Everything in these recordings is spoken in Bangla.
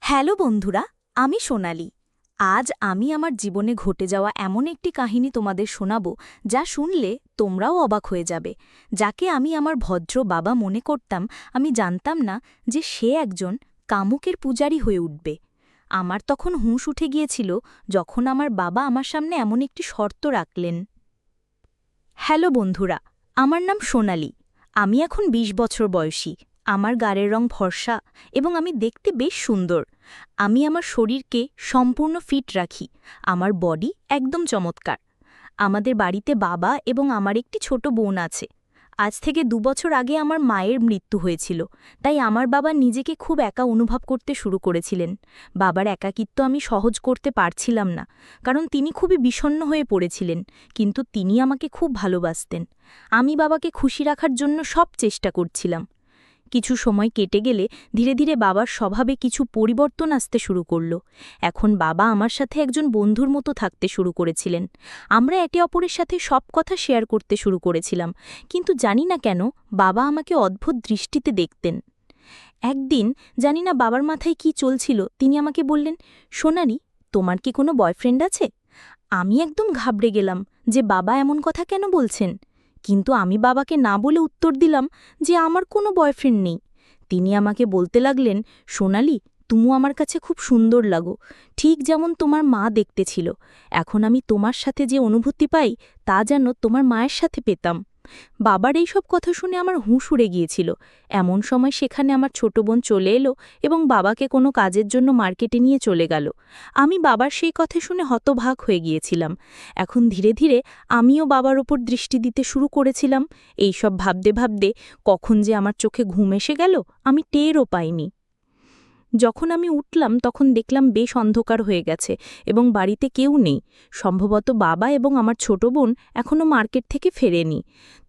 হ্যালো বন্ধুরা, আমি সোনালি। আজ আমি আমার জীবনে ঘটে যাওয়া এমন একটি কাহিনী তোমাদের শোনাব যা শুনলে তোমরাও অবাক হয়ে যাবে। যাকে আমি আমার ভদ্র বাবা মনে করতাম, আমি জানতাম না যে সে একজন কামুকের পূজারী হয়ে উঠবে। আমার তখন হুঁশ উঠে গিয়েছিল যখন আমার বাবা আমার সামনে এমন একটি শর্ত রাখলেন। হ্যালো বন্ধুরা, আমার নাম সোনালি। আমি এখন ২০ বছর বয়সী। আমার গায়ের রং ফর্সা এবং আমি দেখতে বেশ সুন্দর। আমি আমার শরীরকে সম্পূর্ণ ফিট রাখি। আমার বডি একদম চমৎকার। আমাদের বাড়িতে বাবা এবং আমার একটি ছোট বোন আছে। আজ থেকে ২ বছর আগে আমার মায়ের মৃত্যু হয়েছিল, তাই আমার বাবা নিজেকে খুব একা অনুভব করতে শুরু করেছিলেন। বাবার একাকিত্ব আমি সহজ করতে পারছিলাম না, কারণ তিনি খুবই বিষণ্ণ হয়ে পড়েছিলেন, কিন্তু তিনি আমাকে খুব ভালোবাসতেন। আমি বাবাকে খুশি রাখার জন্য সব চেষ্টা করছিলাম। কিছু সময় কেটে গেলে ধীরে ধীরে বাবার স্বভাবে কিছু পরিবর্তন আসতে শুরু করল। এখন বাবা আমার সাথে একজন বন্ধুর মতো থাকতে শুরু করেছিলেন। আমরা একে অপরের সাথে সব কথা শেয়ার করতে শুরু করেছিলাম, কিন্তু জানি না কেন বাবা আমাকে অদ্ভুত দৃষ্টিতে দেখতেন। একদিন জানি না বাবার মাথায় কি চলছিল, তিনি আমাকে বললেন, সোনালি, তোমার কি কোনো বয়ফ্রেন্ড আছে? আমি একদম ঘাবড়ে গেলাম যে বাবা এমন কথা কেন বলছেন, কিন্তু আমি বাবাকে না বলে উত্তর দিলাম যে আমার কোনো বয়ফ্রেন্ড নেই। তিনি আমাকে বলতে লাগলেন, সোনালি, তুমিও আমার কাছে খুব সুন্দর লাগো, ঠিক যেমন তোমার মা দেখতে ছিল। এখন আমি তোমার সাথে যে অনুভূতি পাই তা যেন তোমার মায়ের সাথে পেতাম। বাবার এই সব কথা শুনে আমার হুঁশ উড়ে গিয়েছিল। এমন সময় সেখানে আমার ছোট বোন চলে এলো এবং বাবাকে কোনো কাজের জন্য মার্কেটে নিয়ে চলে গেল। আমি বাবার সেই কথা শুনে হতবাক হয়ে গিয়েছিলাম। এখন ধীরে ধীরে আমিও বাবার ওপর দৃষ্টি দিতে শুরু করেছিলাম। এই সব ভাবতে ভাবতে কখন যে আমার চোখে ঘুম এসে গেল আমি টেরও পাইনি। যখন আমি উঠলাম তখন দেখলাম বেশ অন্ধকার হয়ে গেছে এবং বাড়িতে কেউ নেই। সম্ভবত বাবা এবং আমার ছোট বোন এখনও মার্কেট থেকে ফেরেনি।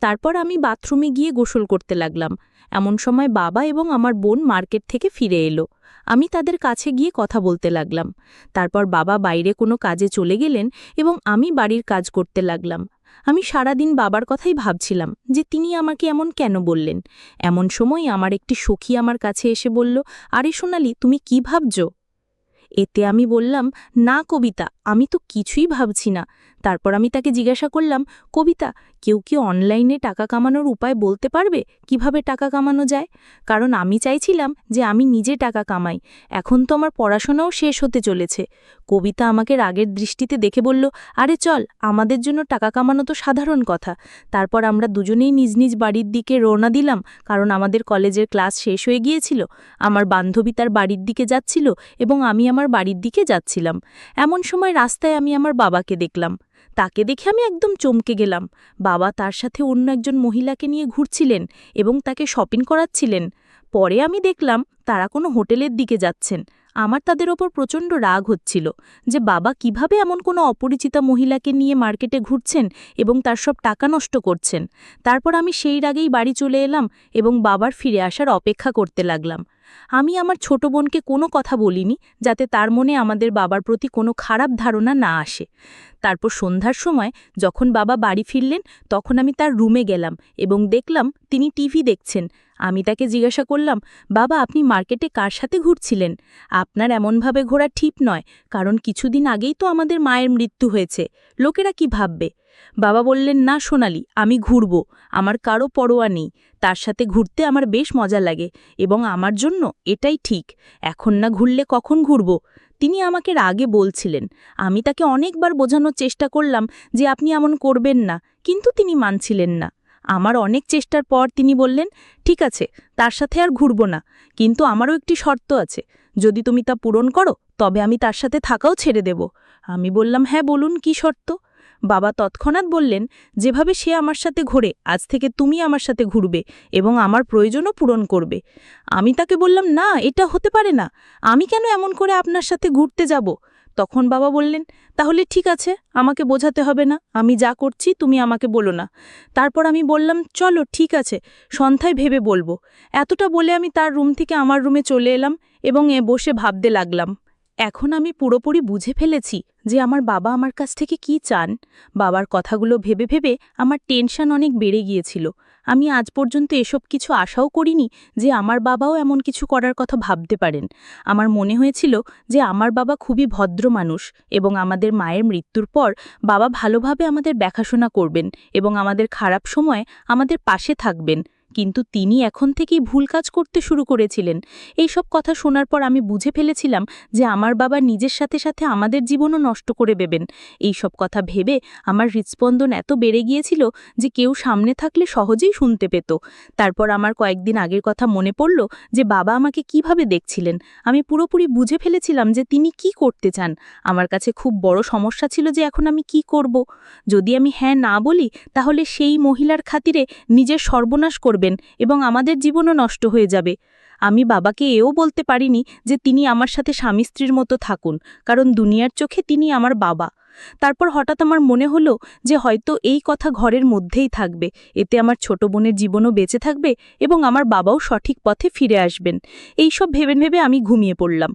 তারপর আমি বাথরুমে গিয়ে গোসল করতে লাগলাম। এমন সময় বাবা এবং আমার বোন মার্কেট থেকে ফিরে এলো। আমি তাদের কাছে গিয়ে কথা বলতে লাগলাম। তারপর বাবা বাইরে কোনো কাজে চলে গেলেন এবং আমি বাড়ির কাজ করতে লাগলাম। আমি সারাদিন বাবার কথাই ভাবছিলাম যে তিনি আমাকে এমন কেন বললেন। এমন সময় আমার একটি সখী আমার কাছে এসে বলল, আরে সোনালি, তুমি কি ভাবছ? এতে আমি বললাম, না কবিতা, আমি তো কিছুই ভাবছি না। তারপর আমি তাকে জিজ্ঞাসা করলাম, কবিতা, কেউ কি অনলাইনে টাকা কামানোর উপায় বলতে পারবে, কিভাবে টাকা কামানো যায়? কারণ আমি চাইছিলাম যে আমি নিজে টাকা কামাই। এখন তো আমার পড়াশোনাও শেষ হতে চলেছে। কবিতা আমাকে রাগের দৃষ্টিতে দেখে বলল, আরে চল, আমাদের জন্য টাকা কামানো তো সাধারণ কথা। তারপর আমরা দুজনেই নিজ নিজ বাড়ির দিকে রওনা দিলাম, কারণ আমাদের কলেজের ক্লাস শেষ হয়ে গিয়েছিল। আমার বান্ধবী তার বাড়ির দিকে যাচ্ছিল এবং আমি আমার বাড়ির দিকে যাচ্ছিলাম। এমন সময় রাস্তায় আমি আমার বাবাকে দেখলাম। তাকে দেখে আমি একদম চমকে গেলাম। বাবা তার সাথে অন্য একজন মহিলাকে নিয়ে ঘুরছিলেন এবং তাকে শপিং করাচ্ছিলেন। পরে আমি দেখলাম তারা কোনো হোটেলের দিকে যাচ্ছেন। আমার তাদের ওপর প্রচণ্ড রাগ হচ্ছিল যে বাবা কিভাবে এমন কোনো অপরিচিতা মহিলাকে নিয়ে মার্কেটে ঘুরছেন এবং তার সব টাকা নষ্ট করছেন। তারপর আমি সেই রাগেই বাড়ি চলে এলাম এবং বাবার ফিরে আসার অপেক্ষা করতে লাগলাম। আমি আমার ছোট বোনকে কোনো কথা বলিনি, যাতে তার মনে আমাদের বাবার প্রতি কোনো খারাপ ধারণা না আসে। তারপর সন্ধ্যার সময় যখন বাবা বাড়ি ফিরলেন, তখন আমি তার রুমে গেলাম এবং দেখলাম তিনি টিভি দেখছেন। আমি তাকে জিজ্ঞাসা করলাম, বাবা, আপনি মার্কেটে কার সাথে ঘুরছিলেন? আপনার এমনভাবে ঘোরা ঠিক নয়, কারণ কিছুদিন আগেই তো আমাদের মায়ের মৃত্যু হয়েছে। লোকেরা কি ভাববে? বাবা বললেন, না সোনালি, আমি ঘুরব, আমার কারো পরোয়া নেই। তার সাথে ঘুরতে আমার বেশ মজা লাগে এবং আমার জন্য এটাই ঠিক। এখন না ঘুরলে কখন ঘুরব? তিনি আমাকে রাগে বলছিলেন। আমি তাকে অনেকবার বোঝানোর চেষ্টা করলাম যে আপনি এমন করবেন না, কিন্তু তিনি মানছিলেন না। আমার অনেক চেষ্টার পর তিনি বললেন, ঠিক আছে, তার সাথে আর ঘুরব না, কিন্তু আমারও একটি শর্ত আছে। যদি তুমি তা পূরণ করো তবে আমি তার সাথে থাকাও ছেড়ে দেব। আমি বললাম, হ্যাঁ বলুন, কি শর্ত? বাবা তৎক্ষণাৎ বললেন, যেভাবে সে আমার সাথে ঘোরে আজ থেকে তুমি আমার সাথে ঘুরবে এবং আমার প্রয়োজনও পূরণ করবে। আমি তাকে বললাম, না, এটা হতে পারে না। আমি কেন এমন করে আপনার সাথে ঘুরতে যাব? তখন বাবা বললেন, তাহলে ঠিক আছে, আমাকে বোঝাতে হবে না, আমি যা করছি তুমি আমাকে বলো না। তারপর আমি বললাম, চলো ঠিক আছে, সন্ধ্যায় ভেবে বলবো। এতটা বলে আমি তার রুম থেকে আমার রুমে চলে এলাম এবং বসে ভাবতে লাগলাম। এখন আমি পুরোপুরি বুঝে ফেলেছি যে আমার বাবা আমার কাছ থেকে কি চান। বাবার কথাগুলো ভেবে ভেবে আমার টেনশন অনেক বেড়ে গিয়েছিল। আমি আজ পর্যন্ত এসব কিছু আশাও করিনি যে আমার বাবাও এমন কিছু করার কথা ভাবতে পারেন। আমার মনে হয়েছিল যে আমার বাবা খুবই ভদ্র মানুষ এবং আমাদের মায়ের মৃত্যুর পর বাবা ভালোভাবে আমাদের দেখাশোনা করবেন এবং আমাদের খারাপ সময়ে আমাদের পাশে থাকবেন। কিন্তু তিনি এখন থেকেই ভুল কাজ করতে শুরু করেছিলেন। এই সব কথা শোনার পর আমি বুঝে ফেলেছিলাম যে আমার বাবা নিজের সাথে সাথে আমাদের জীবনও নষ্ট করে দেবেন। এই সব কথা ভেবে আমার হৃৎস্পন্দন এত বেড়ে গিয়েছিল যে কেউ সামনে থাকলে সহজেই শুনতে পেত। তারপর আমার কয়েকদিন আগের কথা মনে পড়ল যে বাবা আমাকে কিভাবে দেখছিলেন। আমি পুরোপুরি বুঝে ফেলেছিলাম যে তিনি কি করতে চান। আমার কাছে খুব বড় সমস্যা ছিল যে এখন আমি কি করব। যদি আমি হ্যাঁ না বলি তাহলে সেই মহিলার খাতিরে নিজের সর্বনাশ করবেন এবং আমাদের জীবনও নষ্ট হয়ে যাবে। আমি বাবাকে এও বলতে পারিনি যে তিনি আমার সাথে স্বামী স্ত্রীর মতো থাকুন, কারণ দুনিয়ার চোখে তিনি আমার বাবা। তারপর হঠাৎ আমার মনে হলো যে হয়তো এই কথা ঘরের মধ্যেই থাকবে, এতে আমার ছোট বোনের জীবনও বেঁচে থাকবে এবং আমার বাবাও সঠিক পথে ফিরে আসবেন। এই সব ভেবে ভেবে আমি ঘুমিয়ে পড়লাম।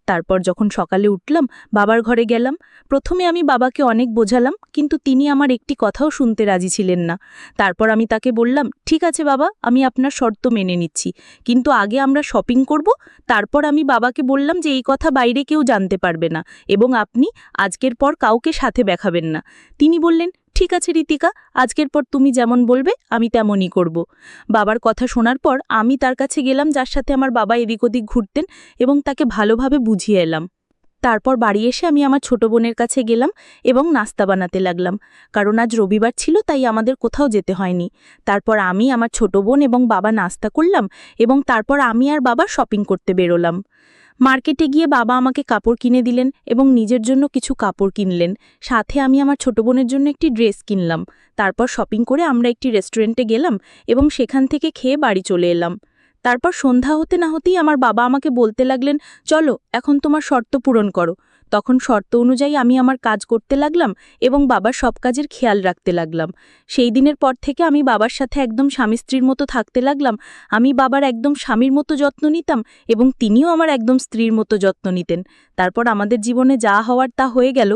তারপর যখন সকালে উঠলাম, বাবার ঘরে গেলাম। প্রথমে আমি বাবাকে অনেক বোঝালাম, কিন্তু তিনি আমার একটি কথাও শুনতে রাজি ছিলেন না। তারপর আমি তাকে বললাম, ঠিক আছে বাবা, আমি আপনার শর্ত মেনে নিচ্ছি, কিন্তু আগে আমরা শপিং করব। তারপর আমি বাবাকে বললাম যে এই কথা বাইরে কেউ জানতে পারবে না এবং আপনি আজকের পর কাউকে সাথে দেখাবেন না। তিনি বললেন, ঠিক আছে ঋতিকা, আজকের পর তুমি যেমন বলবে আমি তেমনই করব। বাবার কথা শোনার পর আমি তার কাছে গেলাম যার সাথে আমার বাবা এদিক ওদিক ঘুরতেন এবং তাকে ভালোভাবে বুঝিয়ে এলাম। তারপর বাড়ি এসে আমি আমার ছোট বোনের কাছে গেলাম এবং নাস্তা বানাতে লাগলাম, কারণ আজ রবিবার ছিল, তাই আমাদের কোথাও যেতে হয়নি। তারপর আমি, আমার ছোট বোন এবং বাবা নাস্তা করলাম এবং তারপর আমি আর বাবা শপিং করতে বেরোলাম। মার্কেটে গিয়ে বাবা আমাকে কাপড় কিনে দিলেন এবং নিজের জন্য কিছু কাপড় কিনলেন। সাথে আমি আমার ছোট বোনের জন্য একটি ড্রেস কিনলাম। তারপর শপিং করে আমরা একটি রেস্টুরেন্টে গেলাম এবং সেখান থেকে খেয়ে বাড়ি চলে এলাম। তারপর সন্ধ্যা হতে না হতেই আমার বাবা আমাকে বলতে লাগলেন, চলো এখন তোমার শর্ত পূরণ করো। তখন শর্ত অনুযায়ী আমি আমার কাজ করতে লাগলাম এবং বাবার সব কাজের খেয়াল রাখতে লাগলাম। সেই দিনের পর থেকে আমি বাবার সাথে একদম স্বামী স্ত্রীর মতো থাকতে লাগলাম। আমি বাবার একদম স্বামীর মতো যত্ন নিতাম এবং তিনিও আমার একদম স্ত্রীর মতো যত্ন নিতেন। তারপর আমাদের জীবনে যা হওয়ার তা হয়ে গেল।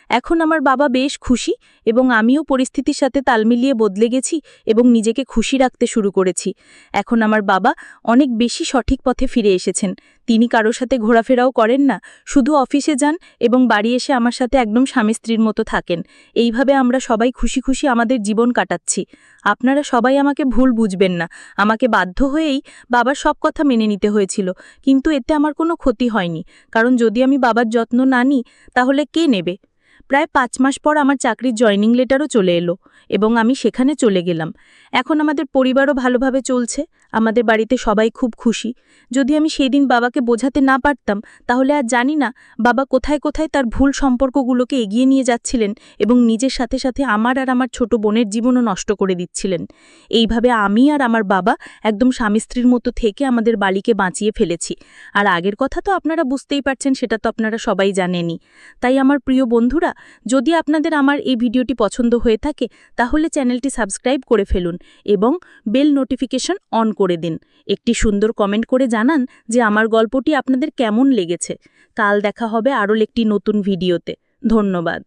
এখন আমার বাবা বেশ খুশি এবং আমিও পরিস্থিতির সাথে তাল মিলিয়ে বদলে গেছি এবং নিজেকে খুশি রাখতে শুরু করেছি। এখন আমার বাবা অনেক বেশি সঠিক পথে ফিরে এসেছেন। তিনি কারোর সাথে ঘোরাফেরাও করেন না, শুধু অফিসে যান এবং বাড়ি এসে আমার সাথে একদম স্বামী স্ত্রীর মতো থাকেন। এইভাবে আমরা সবাই খুশি খুশি আমাদের জীবন কাটাচ্ছি। আপনারা সবাই আমাকে ভুল বুঝবেন না। আমাকে বাধ্য হয়েই বাবার সব কথা মেনে নিতে হয়েছিল, কিন্তু এতে আমার কোনো ক্ষতি হয়নি, কারণ যদি আমি বাবার যত্ন না নিই তাহলে কে নেবে? প্রায় 5 মাস পর আমার চাকরির জয়নিং লেটারও চলে এলো এবং আমি সেখানে চলে গেলাম। এখন আমাদের পরিবারও ভালোভাবে চলছে, আমাদের বাড়িতে সবাই খুব খুশি। যদি আমি সেই দিন বাবাকে বোঝাতে না পারতাম তাহলে আর জানি না বাবা কোথায় কোথায় তার ভুল সম্পর্কগুলোকে এগিয়ে নিয়ে যাচ্ছিলেন এবং নিজের সাথে সাথে আমার আর আমার ছোট বোনের জীবনও নষ্ট করে দিচ্ছিলেন। এইভাবে আমি আর আমার বাবা একদম স্বামী স্ত্রীর মতো থেকে আমাদের বাড়িকে বাঁচিয়ে ফেলেছি। আর আগের কথা তো আপনারা বুঝতেই পারছেন, সেটা তো আপনারা সবাই জানেনই। তাই আমার প্রিয় বন্ধুরা, যদি আপনাদের আমার এই ভিডিওটি পছন্দ হয়ে থাকে তাহলে চ্যানেলটি সাবস্ক্রাইব করে ফেলুন এবং বেল নোটিফিকেশন অন করে দিন। একটি সুন্দর কমেন্ট করে জানান যে আমার গল্পটি আপনাদের কেমন লেগেছে। কাল দেখা হবে আরও একটি নতুন ভিডিওতে। ধন্যবাদ।